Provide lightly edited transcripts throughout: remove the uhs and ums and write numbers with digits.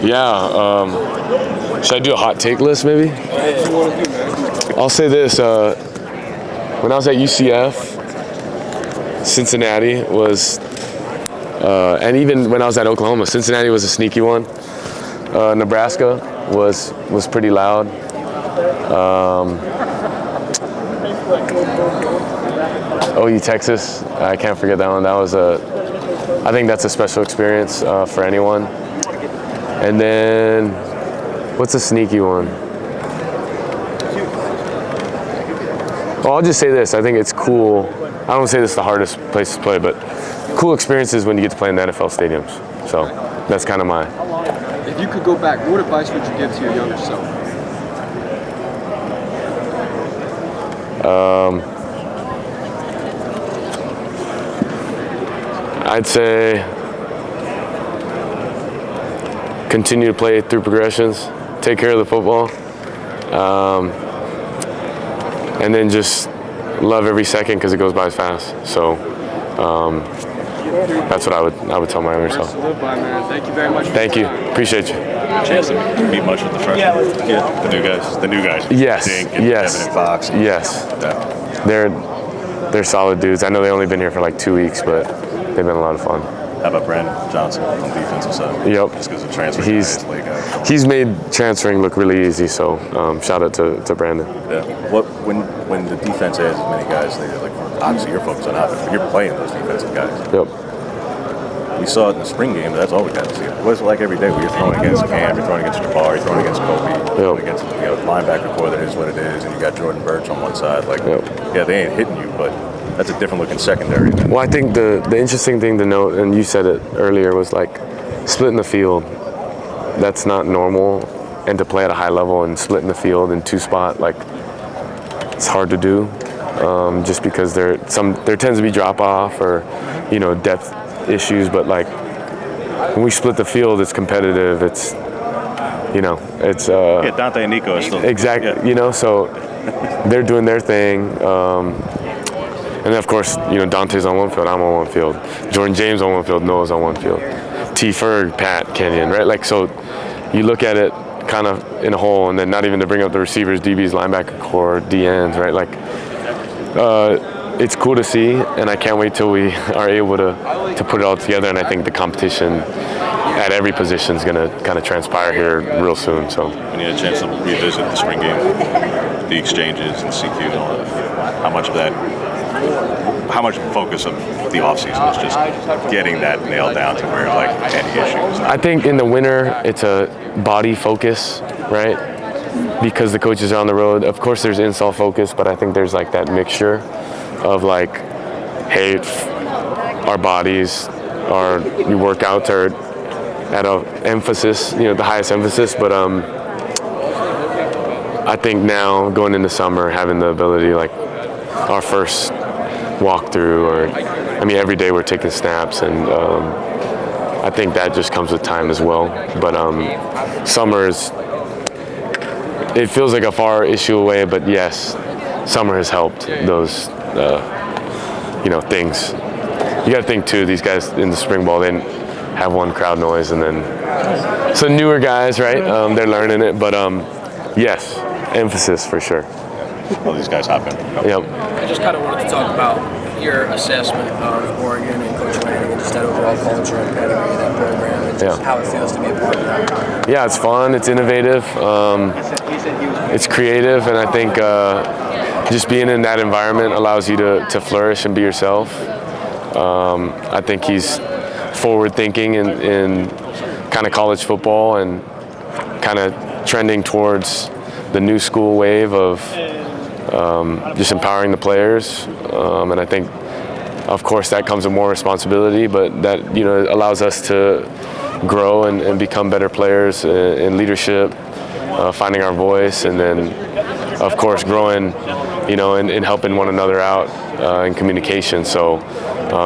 Yeah. Should I do a hot take list maybe? I'll say this. When I was at UCF, Cincinnati was, and even when I was at Oklahoma, Cincinnati was a sneaky one. Nebraska was pretty loud. OU Texas, I can't forget that one. That was I think that's a special experience for anyone. And then, what's a sneaky one? Well, I'll just say this. I think it's cool. I don't say this is the hardest place to play, but cool experiences when you get to play in the NFL stadiums. So that's kind of my. If you could go back, what advice would you give to your younger self? I'd say continue to play through progressions, take care of the football, and then just love every second because it goes by fast. So that's what I would tell my younger self. Thank you very much. Thank you. Appreciate you. Chance to meet much with the freshmen. Yeah. The new guys. Yes. Dink and yes. Evan and Fox. Yes. Yeah. They're solid dudes. I know they've only been here for like 2 weeks, but they've been a lot of fun. How about Brandon Johnson on the defensive side? Yep. Just because of transfer. He's made transferring look really easy, so shout out to Brandon. Yeah. When the defense has as many guys, obviously you're focused on offense, but you're playing those defensive guys. Yep. We saw it in the spring game, but that's all we got to see. What's it like every day when you're throwing against Cam, you're throwing against Jabbar, you're throwing against Kobe, you're throwing against linebacker core that is what it is, and you got Jordan Burch on one side. Yeah, they ain't hitting you, but that's a different looking secondary. Well, I think the interesting thing to note, and you said it earlier, was like splitting the field. That's not normal, and to play at a high level and splitting the field in two spot, like it's hard to do, just because there tends to be drop off or depth issues, but like when we split the field, it's competitive. It's it's Dante and Nico is still exactly so they're doing their thing. And then, of course, Dante's on one field, I'm on one field. Jordan James on one field, Noah's on one field. T. Ferg, Pat, Kenyon, right? Like, so you look at it kind of in a whole, and then not even to bring up the receivers, DBs, linebacker core, DNs, right? Like, it's cool to see, and I can't wait till we are able to put it all together. And I think the competition at every position is going to kind of transpire here real soon. So when you had a chance to revisit the spring game, the exchanges and CQ and all that, how much focus of the offseason was just getting that nailed down to where any issues? I think in the winter it's a body focus, right? Because the coaches are on the road. Of course there's install focus, but I think there's like that mixture of like, hey, our bodies, our workouts are at a emphasis, the highest emphasis. But I think now going into summer, having the ability, like our first walkthrough, or every day we're taking snaps, and I think that just comes with time as well. But summer it feels like a far issue away, but yes, summer has helped those things. You got to think too, these guys in the spring ball, they have one crowd noise, and then some newer guys, right? They're learning it, but yes, emphasis for sure. All these guys hop in. Yep. I just kind of wanted to talk about your assessment of Oregon and Coach Lanning and just that overall culture and pedigree of that program, and just how it feels to be a part of that. Yeah, it's fun. It's innovative. It's creative, and I think just being in that environment allows you to flourish and be yourself. I think he's forward-thinking in kind of college football and kind of trending towards the new school wave of just empowering the players, and I think, of course, that comes with more responsibility, but that allows us to grow and become better players in leadership, finding our voice, and then, of course, growing, and helping one another out in communication. So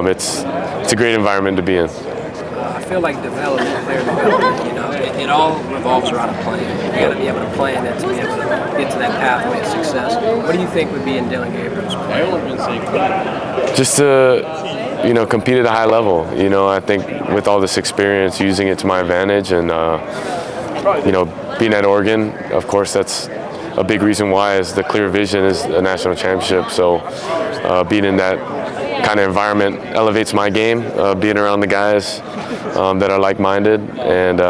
it's a great environment to be in. I feel like player development, it all revolves around a plan. You got to be able to plan it to be able to get to that pathway of success. What do you think would be in Dillon Gabriel's plan? Just to, compete at a high level. I think with all this experience, using it to my advantage, and being at Oregon, of course, that's a big reason why is the clear vision is a national championship. So being in that kind of environment elevates my game, being around the guys that are like-minded. And,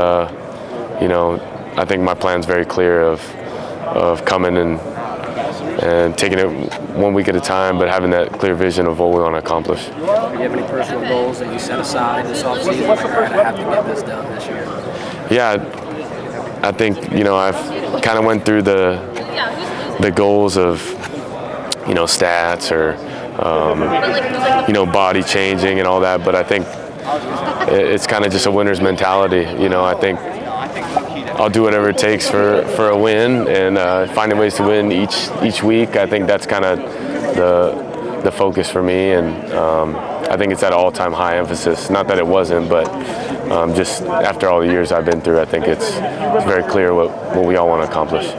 I think my plan's very clear of coming and taking it 1 week at a time, but having that clear vision of what we want to accomplish. Do you have any personal goals that you set aside this offseason? Like, all right, I have to get this done this year. Yeah, I think, I've kind of went through the goals of, stats or, body changing and all that, but I think it's kind of just a winner's mentality. I think I'll do whatever it takes for a win and finding ways to win each week. I think that's kind of the focus for me, and I think it's at an all-time high emphasis. Not that it wasn't, but just after all the years I've been through, I think it's very clear what we all want to accomplish.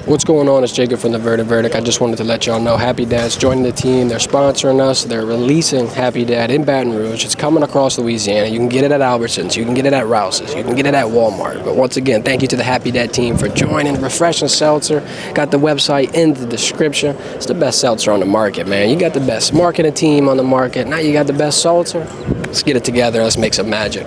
What's going on? It's Jacob from the Verdin Verdict. I just wanted to let y'all know Happy Dad's joining the team. They're sponsoring us. They're releasing Happy Dad in Baton Rouge. It's coming across Louisiana. You can get it at Albertsons. You can get it at Rouse's. You can get it at Walmart. But once again, thank you to the Happy Dad team for joining. Refreshing seltzer. Got the website in the description. It's the best seltzer on the market, man. You got the best marketing team on the market. Now you got the best seltzer. Let's get it together. Let's make some magic.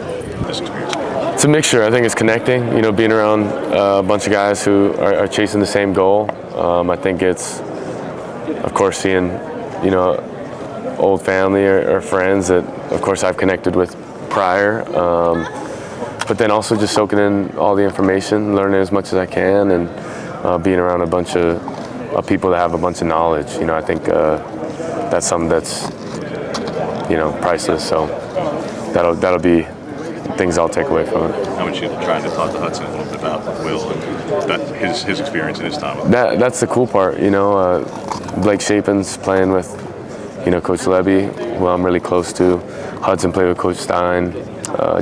It's a mixture. I think it's connecting, being around a bunch of guys who are chasing the same goal. I think it's, of course, seeing, old family or friends that, of course, I've connected with prior. But then also just soaking in all the information, learning as much as I can, and being around a bunch of people that have a bunch of knowledge. I think that's something that's, priceless. So that'll be things I'll take away from it. How much you trying to talk to Hudson a little bit about Will and his experience in his time? That's the cool part, Blake Shapen's playing with, Coach Levy, who I'm really close to. Hudson played with Coach Stein,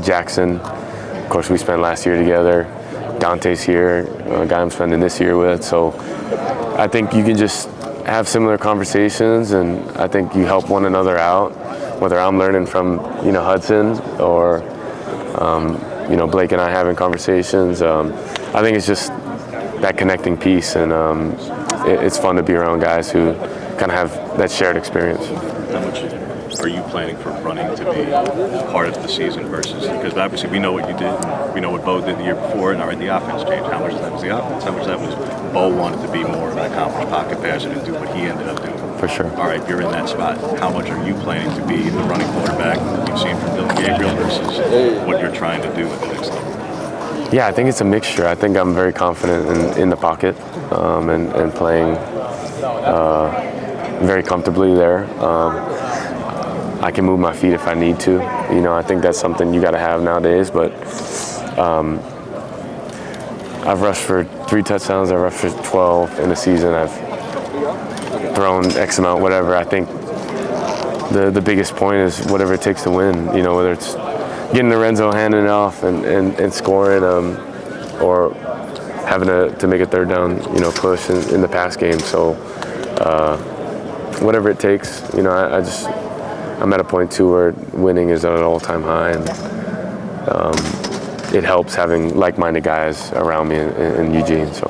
Jackson. Of course, we spent last year together. Dante's here, a guy I'm spending this year with. So I think you can just have similar conversations, and I think you help one another out, whether I'm learning from, Hudson or Blake and I having conversations. I think it's just that connecting piece, and it's fun to be around guys who kind of have that shared experience. How much are you planning for running to be part of the season versus, because obviously we know what you did, we know what Bo did the year before, and already the offense changed. How much of that was the offense? How much of that was Bo wanted to be more of an accomplished pocket passer and do what he ended up doing? For sure. All right, you're in that spot. How much are you planning to be the running quarterback you've seen from Dillon Gabriel versus what you're trying to do at the next level? Yeah, I think it's a mixture. I think I'm very confident in the pocket and playing very comfortably there. I can move my feet if I need to. I think that's something you got to have nowadays. But I've rushed for 3 touchdowns. I've rushed for 12 in a season. I've thrown X amount, whatever. I think the biggest point is whatever it takes to win. Whether it's getting the red zone, handing it off, and scoring, or having to make a third down, push in the pass game. So whatever it takes, I'm at a point too where winning is at an all-time high, and it helps having like-minded guys around me in Eugene. So.